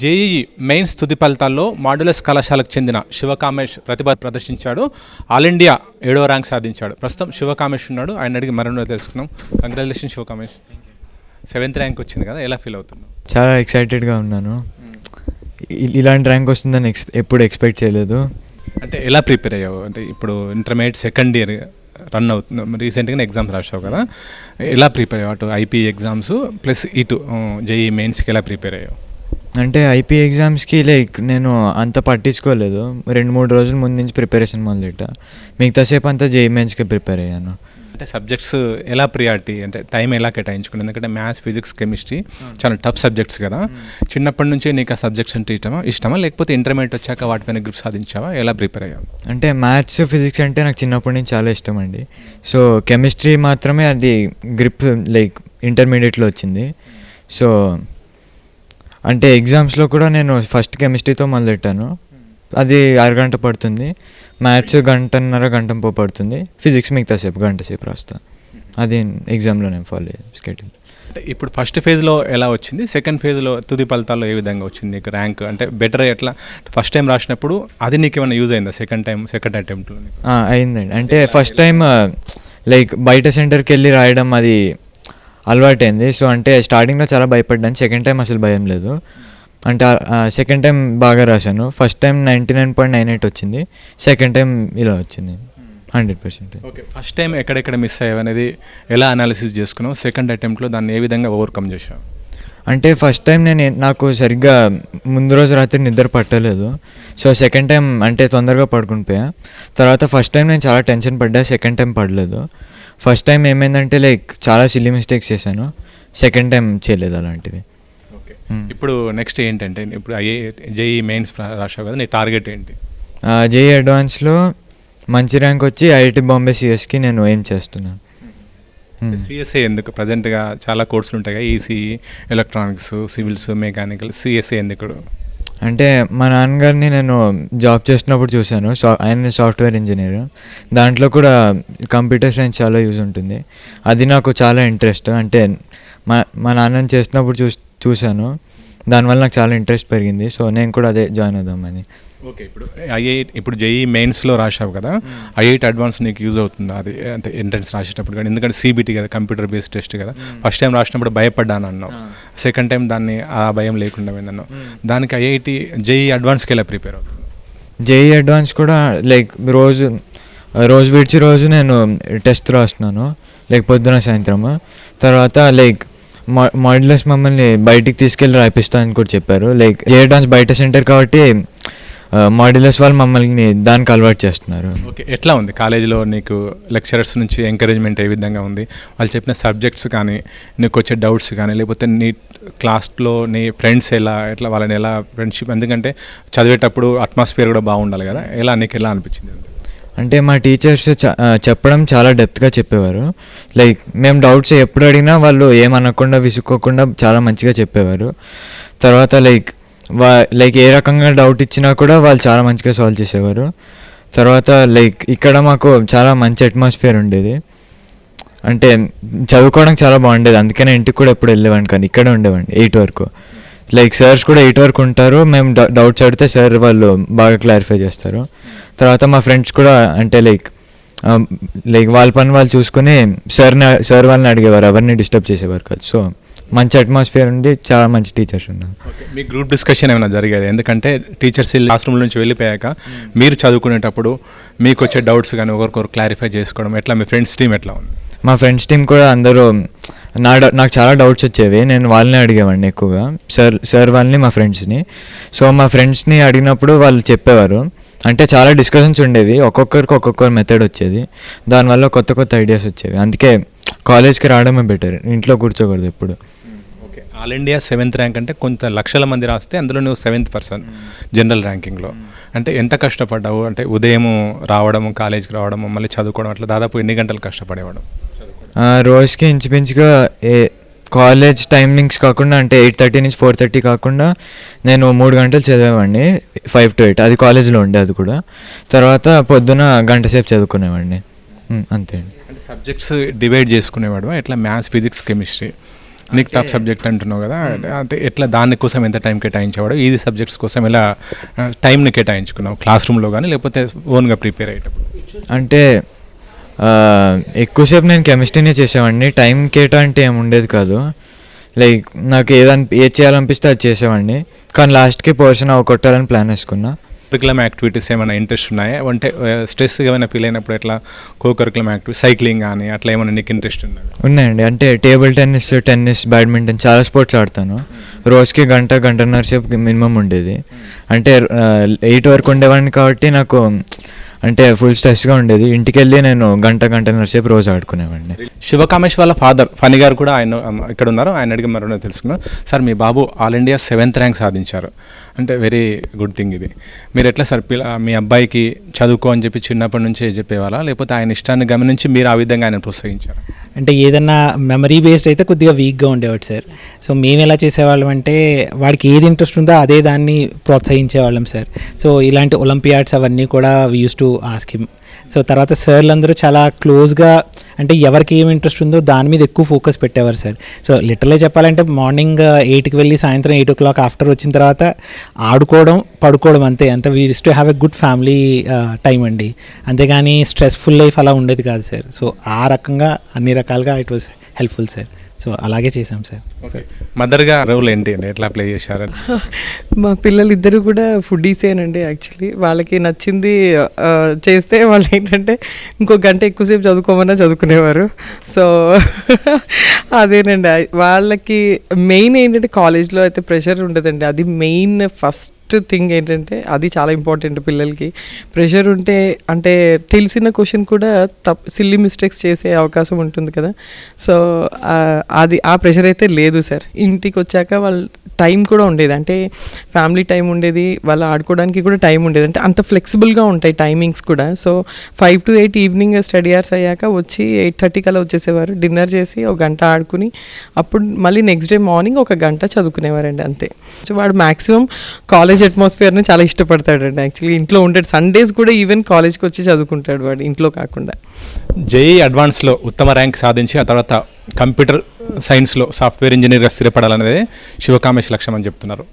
JEE mains తుది ఫలితాల్లో modulus కళాశాలకు చెందిన శివకామేష్ ప్రతిభ ప్రదర్శించాడు. ఆల్ ఇండియా 7వ ర్యాంక్ సాధించాడు. ప్రస్తుతం శివకామేష్ ఉన్నాడు, ఆయన అడిగి మరొక తెలుసుకున్నాం. కంగ్రాచులేషన్ శివకామేష్, 7th ర్యాంక్ వచ్చింది కదా, ఎలా ఫీల్ అవుతున్నావు? చాలా ఎక్సైటెడ్గా ఉన్నాను. ఇలాంటి ర్యాంక్ వస్తుందని ఎప్పుడు ఎక్స్పెక్ట్ చేయలేదు. అంటే ఎలా ప్రిపేర్ అయ్యావు? అంటే ఇప్పుడు ఇంటర్మీడియట్ సెకండ్ ఇయర్ రన్ అవుతుంది, రీసెంట్గానే ఎగ్జామ్స్ రాసావు కదా, ఎలా ప్రిపేర్ అయ్యావు? అటు ఐపీ ఎగ్జామ్స్ ప్లస్ ఇటు జేఈఈ మెయిన్స్కి ఎలా ప్రిపేర్ అయ్యావు? అంటే ఐపీ ఎగ్జామ్స్కి నేను అంత పట్టించుకోలేదు. 2-3 రోజుల ముందు నుంచి ప్రిపరేషన్ మొదలెట్టా. మిగతా సేపు అంతా జేఈఈ మెయిన్స్కి ప్రిపేర్ అయ్యాను. అంటే సబ్జెక్ట్స్ ఎలా ప్రియారిటీ, అంటే టైం ఎలా కేటాయించుకున్నాను? ఎందుకంటే మ్యాథ్స్, ఫిజిక్స్, కెమిస్ట్రీ చాలా టఫ్ సబ్జెక్ట్స్ కదా. చిన్నప్పటి నుంచి నీకు ఆ సబ్జెక్ట్స్ అంటే ఇష్టమా లేకపోతే ఇంటర్మీడియట్ వచ్చాక వాటిపైన గ్రిప్ సాధించావా? ఎలా ప్రిపేర్ అయ్యావు? అంటే మ్యాథ్స్, ఫిజిక్స్ అంటే నాకు చిన్నప్పటి నుంచి చాలా ఇష్టం అండి. సో కెమిస్ట్రీ మాత్రమే అది గ్రిప్ ఇంటర్మీడియట్లో వచ్చింది. సో అంటే ఎగ్జామ్స్లో కూడా నేను ఫస్ట్ కెమిస్ట్రీతో మొదలెట్టాను, అది అరగంట పడుతుంది. మ్యాథ్స్ గంట పడుతుంది. ఫిజిక్స్ మిగతా సేపు గంట సేపు రాస్తాను. అది ఎగ్జామ్లో నేను ఫాలో స్కెడ్యూల్. అంటే ఇప్పుడు ఫస్ట్ ఫేజ్లో ఎలా వచ్చింది, సెకండ్ ఫేజ్లో తుది ఫలితాల్లో ఏ విధంగా వచ్చింది నీకు ర్యాంక్? అంటే బెటర్ ఎట్లా ఫస్ట్ టైం రాసినప్పుడు అది నీకు ఏమైనా యూజ్ అయిందా సెకండ్ అటెంప్ట్లో? అయిందండి. అంటే ఫస్ట్ టైం బయట సెంటర్కి వెళ్ళి రాయడం అది అలవాటైంది. సో అంటే స్టార్టింగ్లో చాలా భయపడ్డాను, సెకండ్ టైం అసలు భయం లేదు. అంటే సెకండ్ టైం బాగా రాశాను. ఫస్ట్ టైం 99.98 వచ్చింది, సెకండ్ టైం ఇలా వచ్చింది 100%. ఓకే, ఫస్ట్ టైం ఎక్కడెక్కడ మిస్ అయ్యావు అనేది ఎలా అనాలిసిస్ చేసుకున్నావు? సెకండ్ అటెంప్ట్లో దాన్ని ఏ విధంగా ఓవర్కమ్ చేసావు? అంటే ఫస్ట్ టైం నాకు సరిగ్గా ముందు రోజు రాత్రి నిద్ర పట్టలేదు. సో సెకండ్ టైం అంటే తొందరగా పడుకుని పోయా. తర్వాత ఫస్ట్ టైం నేను చాలా టెన్షన్ పడ్డా, సెకండ్ టైం పడలేదు. ఫస్ట్ టైం ఏమైందంటే చాలా సిల్లీ మిస్టేక్స్ చేశాను, సెకండ్ టైం చేయలేదు అలాంటివి. ఓకే, ఇప్పుడు నెక్స్ట్ ఏంటంటే ఇప్పుడు జేఈఈ మెయిన్స్ రాసావు కదా, నీ టార్గెట్ ఏంటి? జేఈఈ అడ్వాన్స్లో మంచి ర్యాంక్ వచ్చి ఐఐటి బాంబే సిఎస్కి నేను ఏం చేస్తున్నాను. సిఎస్ఏ ఎందుకు? ప్రజెంట్గా చాలా కోర్సులు ఉంటాయి కదా, ECE, electronics, civils, mechanical, CSA ఎందుకు? అంటే మా నాన్నగారిని నేను జాబ్ చేస్తున్నప్పుడు చూశాను, ఆయన సాఫ్ట్వేర్ ఇంజనీర్. దాంట్లో కూడా కంప్యూటర్ సైన్స్ చాలా యూజ్ ఉంటుంది, అది నాకు చాలా ఇంట్రెస్ట్. అంటే మా నాన్నని చేస్తున్నప్పుడు చూశాను, దానివల్ల నాకు చాలా ఇంట్రెస్ట్ పెరిగింది. సో నేను కూడా అదే జాయిన్ అవుదామని. ఓకే, ఇప్పుడు జేఈఈ మెయిన్స్లో రాసావు కదా, ఐఐటి అడ్వాన్స్ నీకు యూజ్ అవుతుందా? అది అంటే ఎంట్రన్స్ రాసేటప్పుడు కానీ, ఎందుకంటే సిబిటీ కదా, కంప్యూటర్ బేస్డ్ టెస్ట్ కదా. ఫస్ట్ టైం రాసినప్పుడు భయపడ్డాను అన్నావు, సెకండ్ టైం దాన్ని ఆ భయం లేకుండా పోయిందన్నావు. దానికి ఐఐటి జేఈఈ అడ్వాన్స్కి ఎలా ప్రిపేర్ అవుతుంది? జేఈఈ అడ్వాన్స్ కూడా రోజు విడిచి రోజు నేను టెస్ట్ రాస్తున్నాను, పొద్దున సాయంత్రము. తర్వాత మాడ్యులస్ మమ్మల్ని బయటికి తీసుకెళ్ళి రాయిపిస్తానని కూడా చెప్పారు. జేఈఈ అడ్వాన్స్ బయట సెంటర్ కాబట్టి మాడ్యులస్ వాళ్ళు మమ్మల్ని దానికి అలవాటు చేస్తున్నారు. ఓకే, ఎట్లా ఉంది కాలేజీలో నీకు లెక్చరర్స్ నుంచి ఎంకరేజ్మెంట్ ఏ విధంగా ఉంది? వాళ్ళు చెప్పిన సబ్జెక్ట్స్ కానీ, నీకు వచ్చే డౌట్స్ కానీ, లేకపోతే నీ క్లాస్లో నీ ఫ్రెండ్స్ ఎట్లా వాళ్ళని ఎలా ఫ్రెండ్షిప్? ఎందుకంటే చదివేటప్పుడు అట్మాస్ఫియర్ కూడా బాగుండాలి కదా, నీకు ఎలా అనిపించింది? అంటే మా టీచర్స్ చెప్పడం చాలా డెప్త్గా చెప్పేవారు. మేము డౌట్స్ ఎప్పుడు అడిగినా వాళ్ళు ఏమనకుండా విసుక్కోకుండా చాలా మంచిగా చెప్పేవారు. తర్వాత ఏ రకంగా డౌట్ ఇచ్చినా కూడా వాళ్ళు చాలా మంచిగా సాల్వ్ చేసేవారు. తర్వాత ఇక్కడ మాకు చాలా మంచి అట్మాస్ఫియర్ ఉండేది, అంటే చదువుకోవడం చాలా బాగుండేది. అందుకనే ఇంటికి కూడా ఎప్పుడు వెళ్ళేవాడిని, కానీ ఇక్కడే ఉండేవాడిని 8 వరకు. సార్స్ కూడా 8 వరకు ఉంటారు, మేము డౌట్స్ అడిగితే సార్ వాళ్ళు బాగా క్లారిఫై చేస్తారు. తర్వాత మా ఫ్రెండ్స్ కూడా అంటే వాళ్ళ పని వాళ్ళు చూసుకుని సార్ వాళ్ళని అడిగేవారు, ఎవరిని డిస్టర్బ్ చేసేవారు కాదు. సో మంచి అట్మాస్ఫియర్ ఉంది, చాలా మంచి టీచర్స్ ఉన్నారు. మీ గ్రూప్ డిస్కషన్ ఏమైనా జరిగేది? ఎందుకంటే టీచర్స్ క్లాస్ రూమ్ నుంచి వెళ్ళిపోయాక మీరు చదువుకునేటప్పుడు మీకు వచ్చే డౌట్స్ కానీ ఒకరికొకరు క్లారిఫై చేసుకోవడం ఎట్లా? మీ ఫ్రెండ్స్ టీమ్ ఎట్లా ఉంది? మా ఫ్రెండ్స్ టీం కూడా అందరూ నాకు చాలా డౌట్స్ వచ్చేవి, నేను వాళ్ళని అడిగేవాడిని ఎక్కువగా, సార్ వాళ్ళని, మా ఫ్రెండ్స్ని. సో మా ఫ్రెండ్స్ని అడిగినప్పుడు వాళ్ళు చెప్పేవారు, అంటే చాలా డిస్కషన్స్ ఉండేవి, ఒక్కొక్కరికి ఒక్కొక్కరు మెథడ్ వచ్చేది, దానివల్ల కొత్త కొత్త ఐడియాస్ వచ్చేవి. అందుకే కాలేజ్కి రావడమే బెటర్, ఇంట్లో కూర్చోకూడదు ఎప్పుడు. Okay, all India 7th rank అంటే కొంత లక్షల మంది రాస్తే అందులో నువ్వు 7th పర్సన్ జనరల్ ర్యాంకింగ్లో. అంటే ఎంత కష్టపడ్డావు? అంటే ఉదయం రావడము, కాలేజ్కి రావడము, మళ్ళీ చదువుకోవడం, అట్లా దాదాపు ఎన్ని గంటలు కష్టపడేవాడు? రోజుకి ఇంచుమించుగా కాలేజ్ టైమింగ్స్ కాకుండా, అంటే 8:30 నుంచి 4:30 కాకుండా నేను 3 గంటలు చదివేవాడిని, 5 to 8. అది కాలేజ్లో ఉండే, అది కూడా. తర్వాత పొద్దున గంట సేపు చదువుకునేవాడిని, అంతే అండి. అంటే సబ్జెక్ట్స్ డివైడ్ చేసుకునేవాడు ఎట్లా? మ్యాథ్స్, ఫిజిక్స్, కెమిస్ట్రీ నీకు టాప్ సబ్జెక్ట్ అంటున్నావు కదా, అంటే ఎట్లా దానికోసం ఎంత టైం కేటాయించేవాడు, ఈజీ సబ్జెక్ట్స్ కోసం ఎలా టైంని కేటాయించుకున్నావు క్లాస్ రూమ్లో కానీ లేకపోతే ఓన్గా ప్రిపేర్ అయ్యేటప్పుడు? అంటే ఎక్కువసేపు నేను కెమిస్ట్రీనే చేసేవాడిని, టైం కేటా ఏమి ఉండేది కాదు. లైక్ నాకు ఏది చేయాలనిపిస్తే అది చేసేవాడిని, కానీ లాస్ట్కి పోర్షన్ కొట్టాలని ప్లాన్ వేసుకున్నా. కరికులం యాక్టివిటీస్ ఏమైనా ఇంట్రెస్ట్ ఉన్నాయా అంటే స్ట్రెస్ ఏమైనా ఫీల్ అయినప్పుడు ఎట్లా కరికులం యాక్టివిటీ సైక్లింగ్ కానీ అట్లా ఏమైనా నీకు ఇంట్రెస్ట్ ఉందా? ఉన్నాయండి, అంటే టేబుల్ టెన్నిస్, బ్యాడ్మింటన్ చాలా స్పోర్ట్స్ ఆడతాను. రోజుకి గంటన్నర సేపు మినిమం ఉండేది. అంటే 8 వరకు ఉండేవాడిని కాబట్టి నాకు అంటే ఫుల్ స్ట్రెస్గా ఉండేది. ఇంటికి వెళ్ళి నేను గంటన్నర సేపు రోజు ఆడుకునేవాడిని. శివకామేష్ వాళ్ళ ఫాదర్ ఫణి గారు కూడా ఆయన ఇక్కడ ఉన్నారు, ఆయన అడిగి మరో తెలుసుకున్నాం. సార్ మీ బాబు ఆల్ ఇండియా 7th ర్యాంక్ సాధించారు, అంటే వెరీ గుడ్ థింగ్ ఇది. మీరు ఎట్లా సార్ మీ అబ్బాయికి చదువుకో అని చెప్పి చిన్నప్పటి నుంచే చెప్పేవాళ్ళా లేకపోతే ఆయన ఇష్టాన్ని గమనించి మీరు ఆ విధంగా ఆయన ప్రోత్సహించారు? అంటే ఏదన్నా మెమరీ బేస్డ్ అయితే కొద్దిగా వీక్గా ఉండేవాడు సార్. సో మేము ఎలా చేసేవాళ్ళం అంటే వాడికి ఏది ఇంట్రెస్ట్ ఉందో అదే దాన్ని ప్రోత్సహించేవాళ్ళం సార్. సో ఇలాంటి ఒలింపియాడ్స్ అవన్నీ కూడా we use to ask him. So తర్వాత సార్లు అందరూ చాలా క్లోజ్గా అంటే ఎవరికి ఏం ఇంట్రెస్ట్ ఉందో దాని మీద ఎక్కువ ఫోకస్ పెట్టేవారు సార్. సో లిటరల్గా చెప్పాలంటే మార్నింగ్ 8కి వెళ్ళి సాయంత్రం 8 o'clock ఆఫ్టర్ వచ్చిన తర్వాత ఆడుకోవడం పడుకోవడం అంతే we use to have a good family time అండి. అంతేగాని స్ట్రెస్ఫుల్ లైఫ్ అలా ఉండేది కాదు సార్. సో ఆ రకంగా అన్ని రకాలుగా it was helpful sir. So అలాగే చేసాం సార్. మదర్గా రోల్ ఏంటి అండి, ఎట్లా ప్లే చేశారు? మా పిల్లలు ఇద్దరు కూడా ఫుడ్డీసేనండి. యాక్చువల్లీ వాళ్ళకి నచ్చింది చేస్తే వాళ్ళు ఏంటంటే ఇంకో గంట ఎక్కువసేపు చదువుకోమన్నా చదువుకునేవారు. సో అదేనండి, వాళ్ళకి మెయిన్ ఏంటంటే కాలేజ్లో అయితే ప్రెషర్ ఉండదండి, అది మెయిన్ ఫస్ట్ థింగ్ ఏంటంటే అది చాలా ఇంపార్టెంట్ పిల్లలకి. ప్రెషర్ ఉంటే అంటే తెలిసిన క్వశ్చన్ కూడా సిల్లీ మిస్టేక్స్ చేసే అవకాశం ఉంటుంది కదా. సో అది ఆ ప్రెషర్ అయితే లేదు సార్. ఇంటికి వచ్చాక వాళ్ళ టైం కూడా ఉండేది, అంటే ఫ్యామిలీ టైం ఉండేది, వాళ్ళు ఆడుకోవడానికి కూడా టైం ఉండేది. అంటే అంత ఫ్లెక్సిబుల్గా ఉంటాయి టైమింగ్స్ కూడా. So 5 to 8 evening study hours అయ్యాక వచ్చి 8:30 కల్లా వచ్చేసేవారు. డిన్నర్ చేసి ఒక గంట ఆడుకుని అప్పుడు మళ్ళీ నెక్స్ట్ డే మార్నింగ్ ఒక గంట చదువుకునేవారండి అంతే. సో వాడు మ్యాక్సిమం కాలేజ్ అట్మాస్ఫియర్ని చాలా ఇష్టపడతాడండి. యాక్చువల్లీ ఇంట్లో ఉంటాడు, సండేస్ కూడా ఈవెన్ కాలేజ్కి వచ్చి చదువుకుంటాడు వాడు ఇంట్లో కాకుండా. జేఈ అడ్వాన్స్లో ఉత్తమ ర్యాంక్ సాధించి ఆ తర్వాత కంప్యూటర్ సైన్స్లో సాఫ్ట్వేర్ ఇంజనీర్గా స్థిరపడాలనేది శివకామేష్ లక్ష్యం అని చెప్తున్నారు.